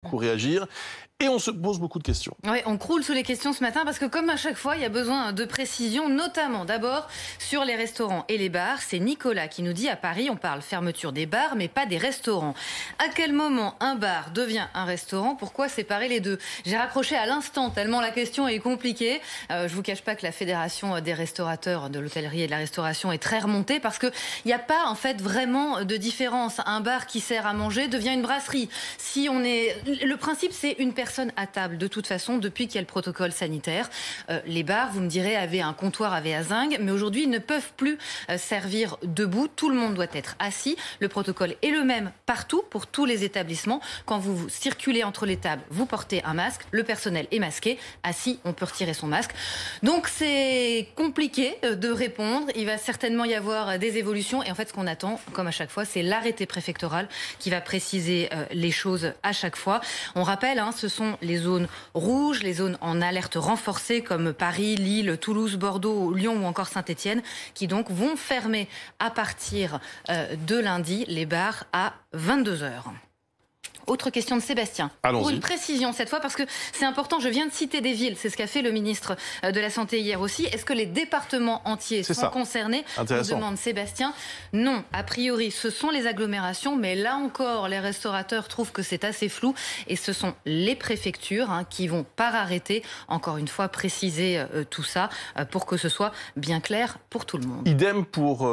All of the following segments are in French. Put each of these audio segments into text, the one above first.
Beaucoup réagir et on se pose beaucoup de questions. Oui, on croule sous les questions ce matin parce que comme à chaque fois, il y a besoin de précisions, notamment d'abord sur les restaurants et les bars. C'est Nicolas qui nous dit à Paris, on parle fermeture des bars mais pas des restaurants. À quel moment un bar devient un restaurant? Pourquoi séparer les deux? J'ai raccroché à l'instant tellement la question est compliquée. Je vous cache pas que la fédération des restaurateurs de l'hôtellerie et de la restauration est très remontée parce qu'il n'y a pas en fait vraiment de différence. Un bar qui sert à manger devient une brasserie. Si on est... Le principe c'est une personne à table de toute façon depuis qu'il y a le protocole sanitaire. Les bars, vous me direz, avaient un comptoir à zinc, mais aujourd'hui ils ne peuvent plus servir debout. Tout le monde doit être assis. Le protocole est le même partout pour tous les établissements. Quand vous circulez entre les tables, vous portez un masque. Le personnel est masqué. Assis, on peut retirer son masque. Donc c'est compliqué de répondre. Il va certainement y avoir des évolutions. Et en fait, ce qu'on attend, comme à chaque fois, c'est l'arrêté préfectoral qui va préciser les choses à chaque fois. On rappelle, ce sont les zones rouges, les zones en alerte renforcée comme Paris, Lille, Toulouse, Bordeaux, Lyon ou encore Saint-Étienne qui donc vont fermer à partir de lundi les bars à 22 h. Autre question de Sébastien. Pour une précision cette fois, parce que c'est important, je viens de citer des villes, c'est ce qu'a fait le ministre de la Santé hier aussi. Est-ce que les départements entiers sont concernés? On demande Sébastien. Non, a priori, ce sont les agglomérations, mais là encore, les restaurateurs trouvent que c'est assez flou et ce sont les préfectures qui vont, par arrêté, encore une fois, préciser tout ça pour que ce soit bien clair pour tout le monde. Idem pour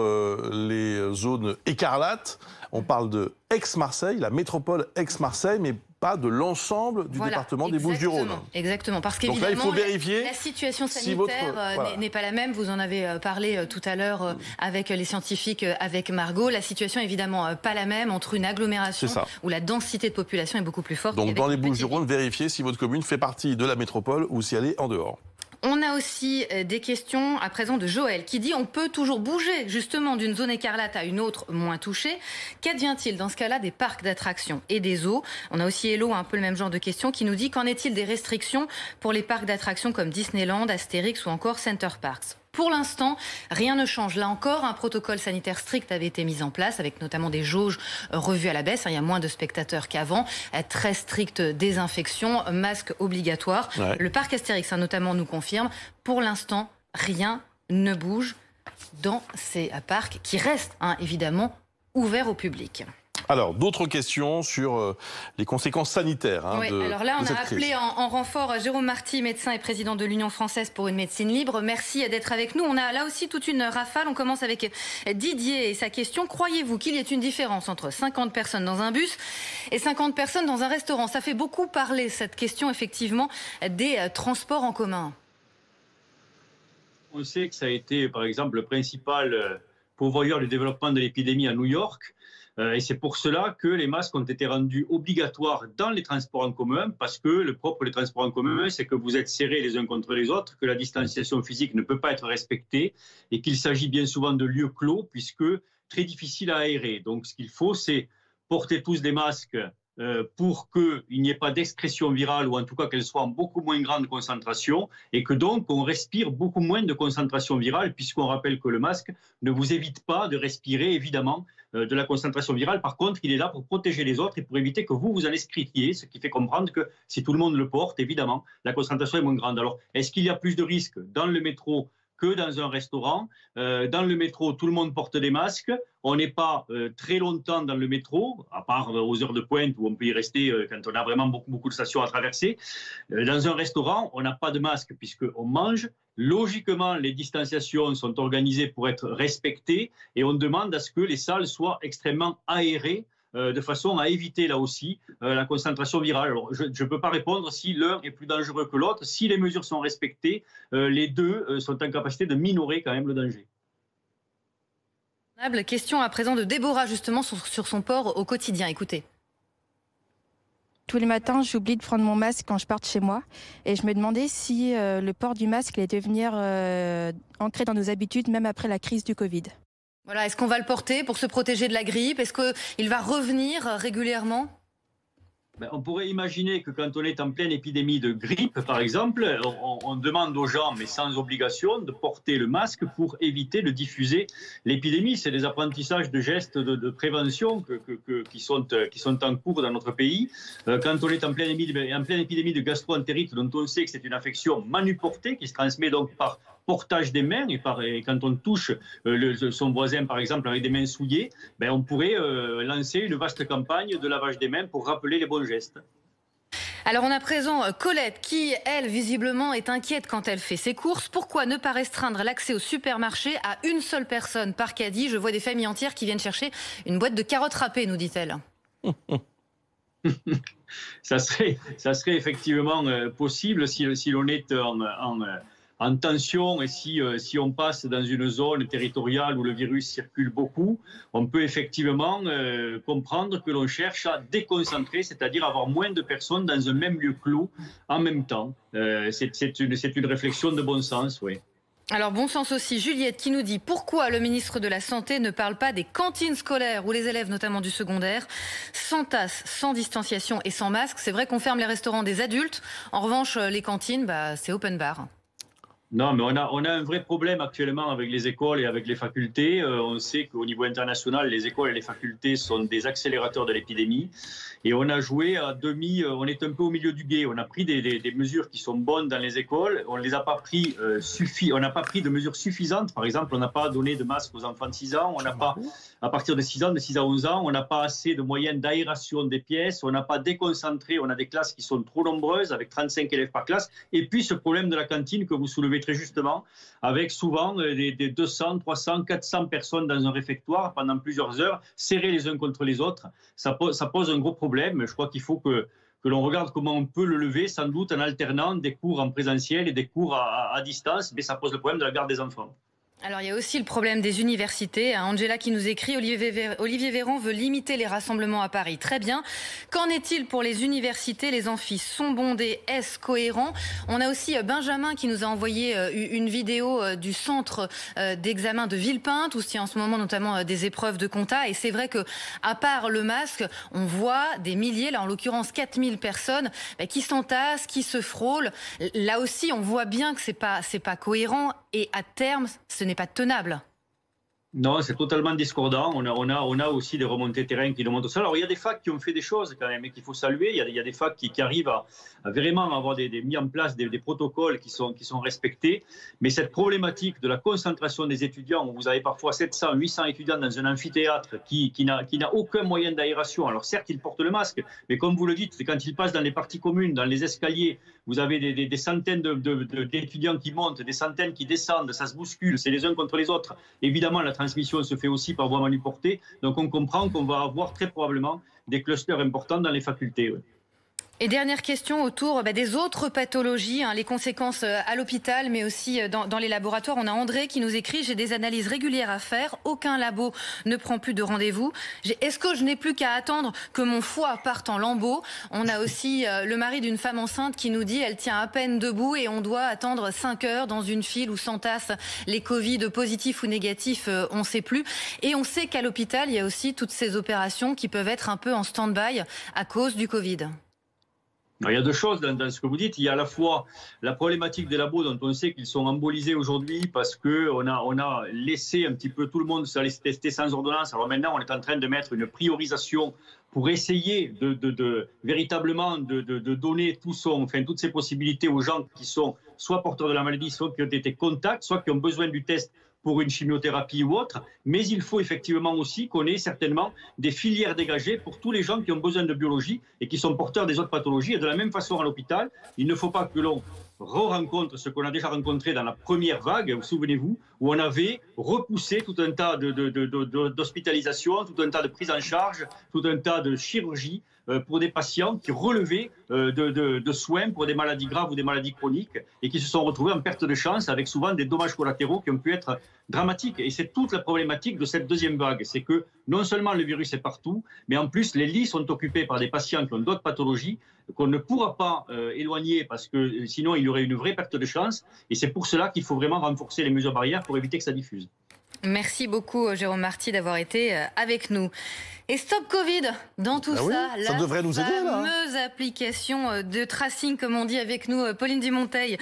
les zones écarlates. On parle de Aix-Marseille, la métropole Aix-Marseille, mais pas de l'ensemble du département des Bouches-du-Rhône. Exactement, parce qu'évidemment, il faut vérifier la situation sanitaire n'est pas la même. Vous en avez parlé tout à l'heure avec les scientifiques, avec Margot. La situation évidemment pas la même entre une agglomération où la densité de population est beaucoup plus forte. Donc dans les Bouches-du-Rhône, vérifiez si votre commune fait partie de la métropole ou si elle est en dehors. On a aussi des questions à présent de Joël qui dit on peut toujours bouger justement d'une zone écarlate à une autre moins touchée. Qu'advient-il dans ce cas-là des parcs d'attractions et des eaux? On a aussi Hello, un peu le même genre de questions, qui nous dit qu'en est-il des restrictions pour les parcs d'attractions comme Disneyland, Astérix ou encore Center Parcs? Pour l'instant, rien ne change. Là encore, un protocole sanitaire strict avait été mis en place, avec notamment des jauges revues à la baisse. Il y a moins de spectateurs qu'avant. Très stricte désinfection, masque obligatoire. Le parc Astérix, notamment, nous confirme. Pour l'instant, rien ne bouge dans ces parcs qui restent, évidemment, ouverts au public. Alors, d'autres questions sur les conséquences sanitaires. Alors là, on a appelé en renfort Jérôme Marty, médecin et président de l'Union française pour une médecine libre. Merci d'être avec nous. On a là aussi toute une rafale. On commence avec Didier et sa question. Croyez-vous qu'il y ait une différence entre 50 personnes dans un bus et 50 personnes dans un restaurant? Ça fait beaucoup parler, cette question, effectivement, des transports en commun. On sait que ça a été, par exemple, le principal pourvoyeur du développement de l'épidémie à New York. Et c'est pour cela que les masques ont été rendus obligatoires dans les transports en commun, parce que le propre des transports en commun, c'est que vous êtes serrés les uns contre les autres, que la distanciation physique ne peut pas être respectée et qu'il s'agit bien souvent de lieux clos, puisque très difficiles à aérer. Donc ce qu'il faut, c'est porter tous des masques pour qu'il n'y ait pas d'excrétion virale, ou en tout cas qu'elle soit en beaucoup moins grande concentration, et que donc on respire beaucoup moins de concentration virale, puisqu'on rappelle que le masque ne vous évite pas de respirer, évidemment, de la concentration virale. Par contre, il est là pour protéger les autres et pour éviter que vous en excrétiez, ce qui fait comprendre que si tout le monde le porte, évidemment, la concentration est moins grande. Alors, est-ce qu'il y a plus de risques dans le métro que dans un restaurant? Dans le métro, tout le monde porte des masques. On n'est pas très longtemps dans le métro, à part aux heures de pointe où on peut y rester quand on a vraiment beaucoup de stations à traverser. Dans un restaurant, on n'a pas de masque puisqu'on mange. Logiquement, les distanciations sont organisées pour être respectées et on demande à ce que les salles soient extrêmement aérées de façon à éviter là aussi la concentration virale. Alors, je ne peux pas répondre si l'un est plus dangereux que l'autre. Si les mesures sont respectées, les deux sont en capacité de minorer quand même le danger. Question à présent de Déborah, justement, sur son port au quotidien. Écoutez. Tous les matins, j'oublie de prendre mon masque quand je pars de chez moi. Et je me demandais si le port du masque allait devenir ancré dans nos habitudes, même après la crise du Covid. Voilà, est-ce qu'on va le porter pour se protéger de la grippe? Est-ce qu'il va revenir régulièrement? On pourrait imaginer que quand on est en pleine épidémie de grippe, par exemple, on demande aux gens, mais sans obligation, de porter le masque pour éviter de diffuser l'épidémie. C'est des apprentissages de gestes de prévention qui sont en cours dans notre pays. Quand on est en pleine épidémie de gastro-entérite, dont on sait que c'est une infection manuportée qui se transmet donc par portage des mains, et quand on touche son voisin, par exemple, avec des mains souillées, on pourrait lancer une vaste campagne de lavage des mains pour rappeler les bons gestes. Alors on a présent Colette qui, elle, visiblement est inquiète quand elle fait ses courses. Pourquoi ne pas restreindre l'accès au supermarché à une seule personne par caddie? Je vois des familles entières qui viennent chercher une boîte de carottes râpées, nous dit-elle. Ça serait effectivement possible si l'on est en tension, et si on passe dans une zone territoriale où le virus circule beaucoup, on peut effectivement comprendre que l'on cherche à déconcentrer, c'est-à-dire avoir moins de personnes dans un même lieu clos en même temps. C'est une réflexion de bon sens, oui. Alors bon sens aussi, Juliette qui nous dit pourquoi le ministre de la Santé ne parle pas des cantines scolaires où les élèves, notamment du secondaire, sans tasse, sans distanciation et sans masque. C'est vrai qu'on ferme les restaurants des adultes. En revanche, les cantines, c'est open bar. Non, mais on a un vrai problème actuellement avec les écoles et avec les facultés. On sait qu'au niveau international, les écoles et les facultés sont des accélérateurs de l'épidémie. Et on a joué à demi, on est un peu au milieu du gué. On a pris des mesures qui sont bonnes dans les écoles. On les a pas pris on n'a pas pris de mesures suffisantes. Par exemple, on n'a pas donné de masque aux enfants de 6 ans. On n'a pas, à partir de 6 ans, de 6 à 11 ans, on n'a pas assez de moyens d'aération des pièces. On n'a pas déconcentré. On a des classes qui sont trop nombreuses, avec 35 élèves par classe. Et puis ce problème de la cantine que vous soulevez très justement, avec souvent des 200, 300, 400 personnes dans un réfectoire pendant plusieurs heures, serrées les uns contre les autres. Ça pose un gros problème. Je crois qu'il faut que l'on regarde comment on peut le lever, sans doute en alternant des cours en présentiel et des cours à distance, mais ça pose le problème de la garde des enfants. Alors il y a aussi le problème des universités. Angela qui nous écrit, Olivier Véran veut limiter les rassemblements à Paris. Très bien. Qu'en est-il pour les universités? Les amphis sont bondés. Est-ce cohérent? On a aussi Benjamin qui nous a envoyé une vidéo du centre d'examen de Villepinte, où il y a en ce moment notamment des épreuves de compta. Et c'est vrai que, à part le masque, on voit des milliers, là en l'occurrence 4000 personnes, qui s'entassent, qui se frôlent. Là aussi, on voit bien que c'est pas cohérent, et à terme, ce n'est pas tenable. Non, c'est totalement discordant. On a aussi des remontées terrain qui nous montrent ça. Alors, il y a des facs qui ont fait des choses quand même et qu'il faut saluer. Il y a des facs qui arrivent à vraiment avoir mis en place des protocoles qui sont respectés. Mais cette problématique de la concentration des étudiants, où vous avez parfois 700, 800 étudiants dans un amphithéâtre qui n'a aucun moyen d'aération. Alors certes, ils portent le masque, mais comme vous le dites, quand ils passent dans les parties communes, dans les escaliers, vous avez des centaines d'étudiants qui montent, des centaines qui descendent, ça se bouscule, c'est les uns contre les autres. Évidemment, la transmission se fait aussi par voie manuportée, donc on comprend qu'on va avoir très probablement des clusters importants dans les facultés. Oui. Et dernière question autour des autres pathologies, les conséquences à l'hôpital, mais aussi dans les laboratoires. On a André qui nous écrit « J'ai des analyses régulières à faire, aucun labo ne prend plus de rendez-vous. Est-ce que je n'ai plus qu'à attendre que mon foie parte en lambeaux ?» On a aussi le mari d'une femme enceinte qui nous dit « Elle tient à peine debout et on doit attendre 5 heures dans une file où s'entassent les Covid positifs ou négatifs, on ne sait plus. » Et on sait qu'à l'hôpital, il y a aussi toutes ces opérations qui peuvent être un peu en stand-by à cause du Covid. Il y a deux choses dans ce que vous dites. Il y a à la fois la problématique des labos dont on sait qu'ils sont embolisés aujourd'hui parce qu'on a laissé un petit peu tout le monde s'aller se tester sans ordonnance. Alors maintenant, on est en train de mettre une priorisation pour essayer véritablement de donner toutes ces possibilités aux gens qui sont soit porteurs de la maladie, soit qui ont été contacts, soit qui ont besoin du test pour une chimiothérapie ou autre, mais il faut effectivement aussi qu'on ait certainement des filières dégagées pour tous les gens qui ont besoin de biologie et qui sont porteurs des autres pathologies. Et de la même façon à l'hôpital, il ne faut pas que l'on re-rencontre ce qu'on a déjà rencontré dans la première vague, vous souvenez-vous, où on avait repoussé tout un tas d'hospitalisations, tout un tas de prises en charge, tout un tas de chirurgies pour des patients qui relevaient de soins pour des maladies graves ou des maladies chroniques et qui se sont retrouvés en perte de chance avec souvent des dommages collatéraux qui ont pu être dramatiques. Et c'est toute la problématique de cette deuxième vague. C'est que non seulement le virus est partout, mais en plus les lits sont occupés par des patients qui ont d'autres pathologies qu'on ne pourra pas éloigner parce que sinon il y aurait une vraie perte de chance. Et c'est pour cela qu'il faut vraiment renforcer les mesures barrières pour éviter que ça diffuse. Merci beaucoup Jérôme Marty d'avoir été avec nous. Et stop Covid dans tout ça. Ça devrait nous aider, là. La fameuse application de tracing, comme on dit avec nous, Pauline Dumonteil.